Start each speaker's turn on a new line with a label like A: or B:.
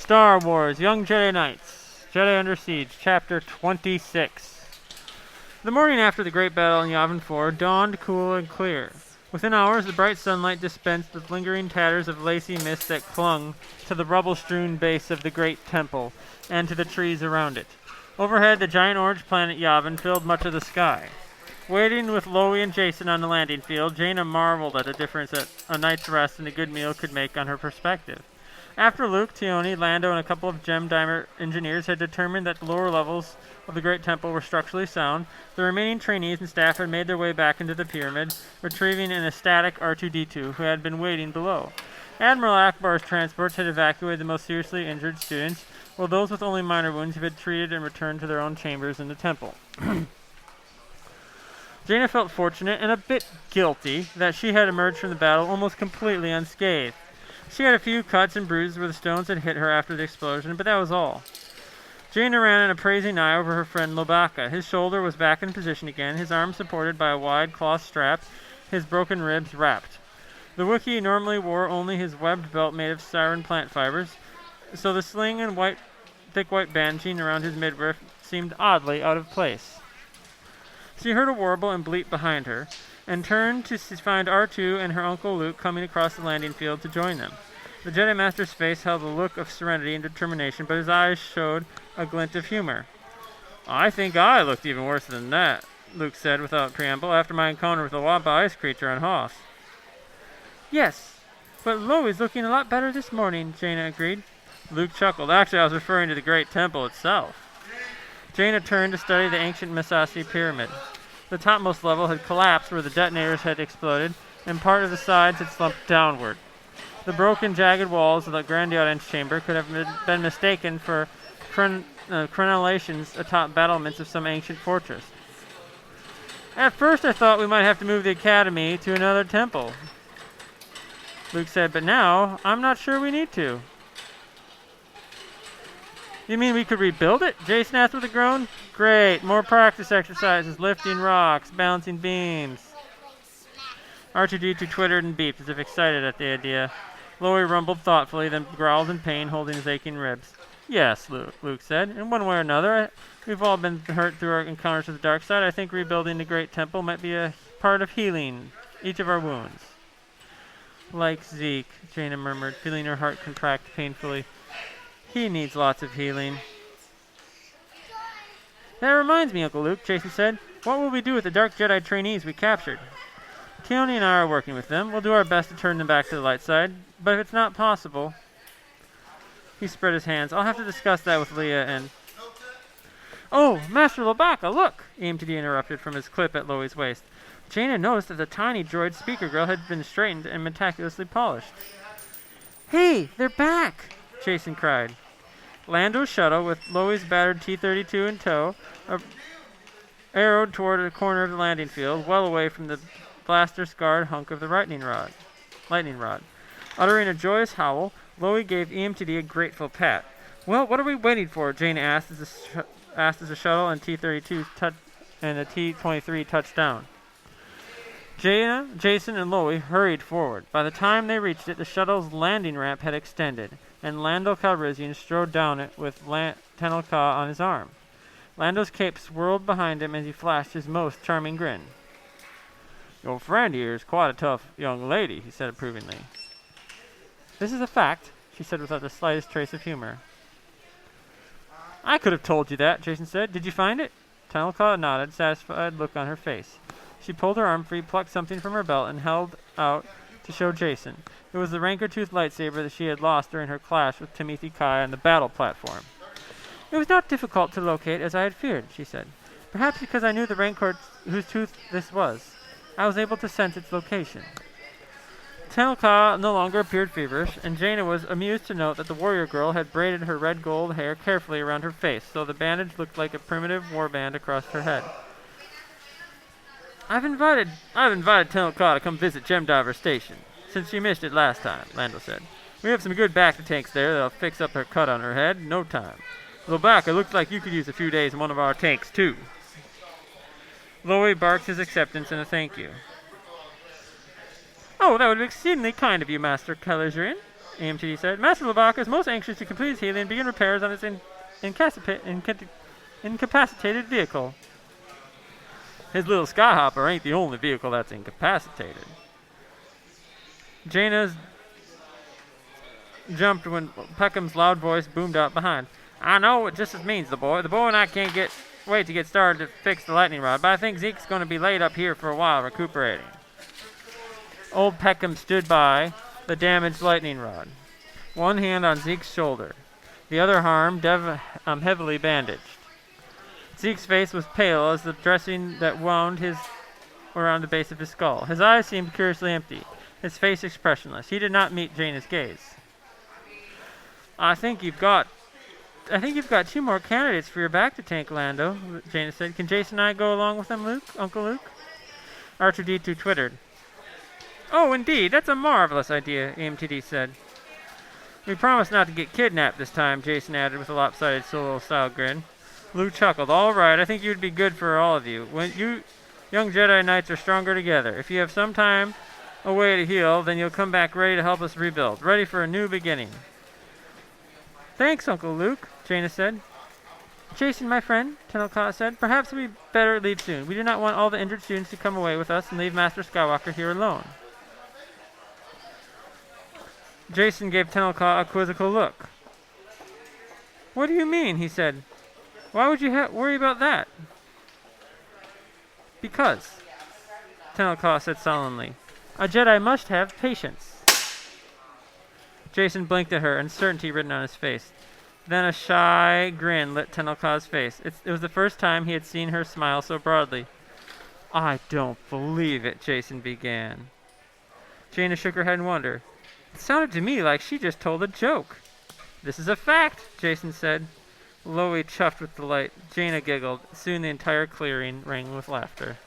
A: Star Wars Young Jedi Knights, Jedi Under Siege, Chapter 26. The morning after the great battle in Yavin 4 dawned cool and clear. Within hours, the bright sunlight dispensed with lingering tatters of lacy mist that clung to the rubble-strewn base of the great temple and to the trees around it. Overhead, the giant orange planet Yavin filled much of the sky. Waiting with Loie and Jason on the landing field, Jaina marveled at the difference that a night's rest and a good meal could make on her perspective. After Luke, Tioni, Lando, and a couple of gem dimer engineers had determined that the lower levels of the Great Temple were structurally sound, the remaining trainees and staff had made their way back into the pyramid, retrieving an ecstatic R2-D2 who had been waiting below. Admiral Akbar's transports had evacuated the most seriously injured students, while those with only minor wounds had been treated and returned to their own chambers in the temple. Jaina felt fortunate and a bit guilty that she had emerged from the battle almost completely unscathed. She had a few cuts and bruises where the stones had hit her after the explosion, but that was all. Jaina ran an appraising eye over her friend Lobaka. His shoulder was back in position again, his arm supported by a wide cloth strap, his broken ribs wrapped. The Wookiee normally wore only his webbed belt made of siren plant fibers, so the sling and thick white bandaging around his midriff seemed oddly out of place. She heard a warble and bleat behind her, and turned to find R2 and her Uncle Luke coming across the landing field to join them. The Jedi Master's face held a look of serenity and determination, but his eyes showed a glint of humor. "I think I looked even worse than that," Luke said without preamble, after my encounter with the Wampa ice creature on Hoth. "Yes, but Loie's looking a lot better this morning," Jaina agreed. Luke chuckled. "Actually, I was referring to the Great Temple itself." Jaina turned to study the ancient Masasi pyramid. The topmost level had collapsed where the detonators had exploded, and part of the sides had slumped downward. The broken, jagged walls of the grand audience chamber could have been mistaken for crenellations atop battlements of some ancient fortress. "At first I thought we might have to move the academy to another temple," Luke said, "but now I'm not sure we need to." "You mean we could rebuild it?" Jason asked with a groan. "Great, more practice exercises, lifting rocks, balancing beams." R2-D2 twittered and beeped as if excited at the idea. Loie rumbled thoughtfully, then growled in pain, holding his aching ribs. "Yes," Luke said, "in one way or another. We've all been hurt through our encounters with the dark side. I think rebuilding the Great Temple might be a part of healing each of our wounds." "Like Zeke," Jaina murmured, feeling her heart contract painfully. "He needs lots of healing." "That reminds me, Uncle Luke," Jason said. "What will we do with the Dark Jedi trainees we captured?" "Tioni and I are working with them. We'll do our best to turn them back to the light side. But if it's not possible..." He spread his hands. "I'll have to discuss that with Leia and..." "Oh, Master Lobaka, look!" EMTD interrupted from his clip at Loie's waist. Jaina noticed that the tiny droid speaker grill had been straightened and meticulously polished. "Hey, they're back!" Jason cried. Lando's shuttle, with Loie's battered T-32 in tow, arrowed toward a corner of the landing field, well away from the blaster-scarred hunk of the lightning rod. Uttering a joyous howl, Loie gave EMTD a grateful pat. "Well, what are we waiting for?" Jane asked as the shuttle and T-32 and the T-23 touched down. Jaina, Jason, and Loie hurried forward. By the time they reached it, the shuttle's landing ramp had extended, and Lando Calrissian strode down it with Tenel Ka on his arm. Lando's cape swirled behind him as he flashed his most charming grin. "Your friend here is quite a tough young lady," he said approvingly. "This is a fact," she said without the slightest trace of humor. "I could have told you that," Jason said. "Did you find it?" Tenel Ka nodded, satisfied look on her face. She pulled her arm free, plucked something from her belt, and held out to show Jason. It was the Rancor-toothed lightsaber that she had lost during her clash with Timothy Kai on the battle platform. "It was not difficult to locate, as I had feared," she said. "Perhaps because I knew the Rancor whose tooth this was. I was able to sense its location." Tenel Ka no longer appeared feverish, and Jaina was amused to note that the warrior girl had braided her red gold hair carefully around her face, so the bandage looked like a primitive warband across her head. I've invited Tenel Ka to come visit Gemdiver Station, since she missed it last time," Lando said. "We have some good bacta tanks there that'll fix up her cut on her head in no time. Lobaka, it looks like you could use a few days in one of our tanks, too." Loie barked his acceptance and a thank you. "Oh, that would be exceedingly kind of you, Master Calrissian," AMTD said. Master Labaka is most anxious to complete his healing and begin repairs on his incapacitated vehicle. His little skyhopper ain't the only vehicle that's incapacitated. Jaina's jumped when Peckham's loud voice boomed out behind. I know it just means the boy. The boy and I can't wait to get started to fix the lightning rod, but I think Zeke's going to be laid up here for a while recuperating. Old Peckham stood by the damaged lightning rod, one hand on Zeke's shoulder, the other arm heavily bandaged. Zeke's face was pale as the dressing that wound around the base of his skull. His eyes seemed curiously empty, his face expressionless. He did not meet Jaina's gaze. I think you've got 2 more candidates for your back-to-tank, Lando, Jaina said. Can Jason and I go along with them, Uncle Luke? R2-D2 twittered. Oh, indeed, that's a marvelous idea, AMTD said. We promise not to get kidnapped this time, Jason added with a lopsided Solo-style grin. Luke chuckled. All right, I think you'd be good for all of you. When you young Jedi Knights are stronger together. If you have some time away to heal, then you'll come back ready to help us rebuild, ready for a new beginning. Thanks, Uncle Luke, Jaina said. Jason, my friend, Tenel said, perhaps we'd better leave soon. We do not want all the injured students to come away with us and leave Master Skywalker here alone. Jason gave Tenel a quizzical look. What do you mean? He said. Why would you worry about that? Because, Tenel said solemnly, a Jedi must have patience. Jason blinked at her, uncertainty written on his face. Then a shy grin lit Tenel face. It was the first time he had seen her smile so broadly. I don't believe it, Jason began. Jaina shook her head in wonder. It sounded to me like she just told a joke. This is a fact, Jason said. Loey chuffed with delight. Jaina giggled. Soon the entire clearing rang with laughter.